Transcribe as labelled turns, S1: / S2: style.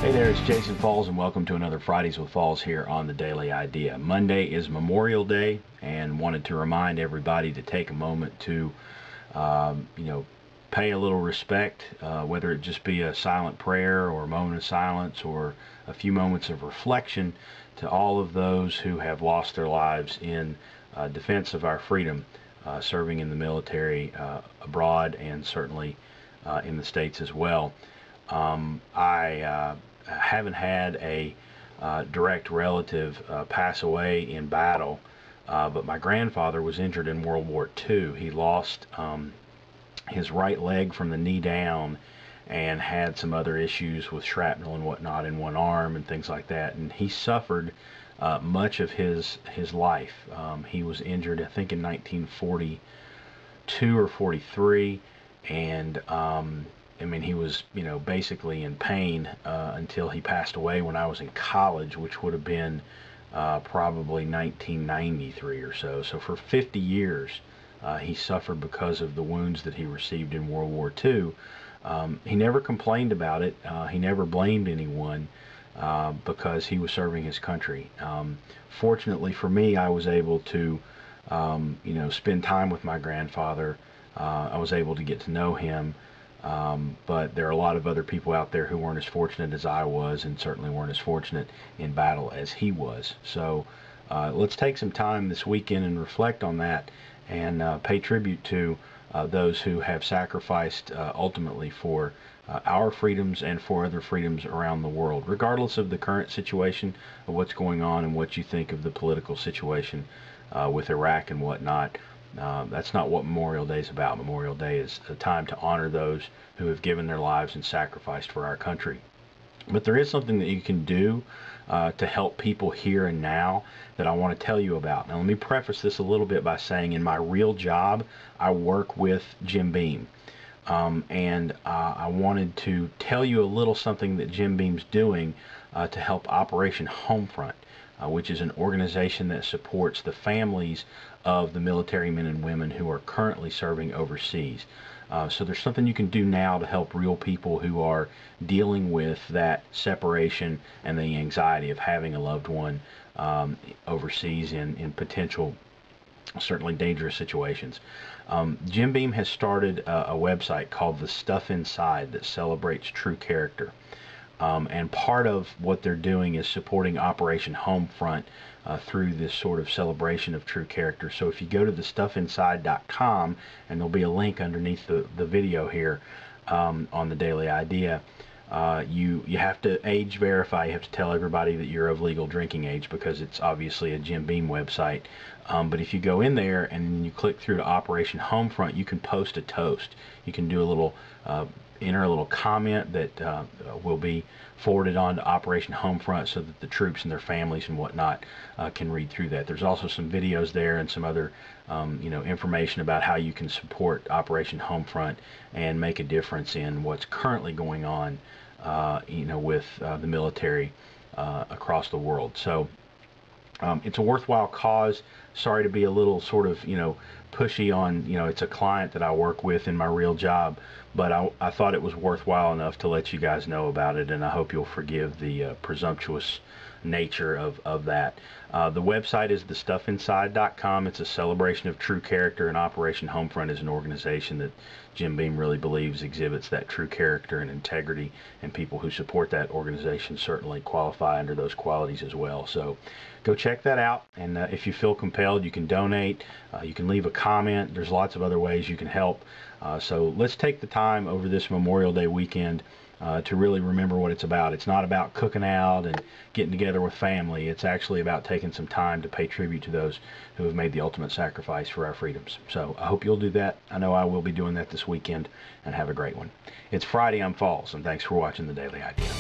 S1: Hey there, it's Jason Falls, and welcome to another Fridays with Falls here on the Daily Idea. Monday is Memorial Day, and wanted to remind everybody to take a moment to, pay a little respect, whether it just be a silent prayer or a moment of silence or a few moments of reflection to all of those who have lost their lives in defense of our freedom, serving in the military abroad and certainly in the States as well. I haven't had a direct relative pass away in battle, but my grandfather was injured in World War II. He lost his right leg from the knee down and had some other issues with shrapnel and whatnot in one arm and things like that, and he suffered much of his life. He was injured, I think, in 1942 or 43, and he was, basically in pain until he passed away when I was in college, which would have been probably 1993 or so. So for 50 years, he suffered because of the wounds that he received in World War II. He never complained about it. He never blamed anyone because he was serving his country. Fortunately for me, I was able to, spend time with my grandfather. I was able to get to know him. But there are a lot of other people out there who weren't as fortunate as I was, and certainly weren't as fortunate in battle as he was. So let's take some time this weekend and reflect on that, and pay tribute to those who have sacrificed ultimately for our freedoms and for other freedoms around the world, regardless of the current situation of what's going on and what you think of the political situation with Iraq and whatnot. That's not what Memorial Day is about. Memorial Day is a time to honor those who have given their lives and sacrificed for our country. But there is something that you can do to help people here and now that I want to tell you about. Now, let me preface this a little bit by saying in my real job, I work with Jim Beam. And I wanted to tell you a little something that Jim Beam's doing to help Operation Homefront, which is an organization that supports the families of the military men and women who are currently serving overseas. So there's something you can do now to help real people who are dealing with that separation and the anxiety of having a loved one overseas in potential, certainly dangerous situations. Jim Beam has started a website called The Stuff Inside that celebrates true character. And part of what they're doing is supporting Operation Homefront through this sort of celebration of true character. So if you go to thestuffinside.com, and there'll be a link underneath the video here on the Daily Idea, you have to age verify. You have to tell everybody that you're of legal drinking age, because it's obviously a Jim Beam website. But if you go in there and you click through to Operation Homefront, you can post a toast. You can do a little enter a little comment that will be forwarded on to Operation Homefront so that the troops and their families and whatnot can read through that. There's also some videos there and some other information about how you can support Operation Homefront and make a difference in what's currently going on with the military across the world. So it's a worthwhile cause. Sorry to be a little sort of pushy on, it's a client that I work with in my real job, but I thought it was worthwhile enough to let you guys know about it, and I hope you'll forgive the presumptuous nature of that. The website is thestuffinside.com. It's a celebration of true character, and Operation Homefront is an organization that Jim Beam really believes exhibits that true character and integrity, and people who support that organization certainly qualify under those qualities as well. So go check that out, and if you feel compelled, you can donate, you can leave a comment. There's lots of other ways you can help. So let's take the time over this Memorial Day weekend to really remember what it's about. It's not about cooking out and getting together with family. It's actually about taking some time to pay tribute to those who have made the ultimate sacrifice for our freedoms. So I hope you'll do that. I know I will be doing that this weekend, and have a great one. It's Friday, I'm Falls, and thanks for watching the Daily Idea.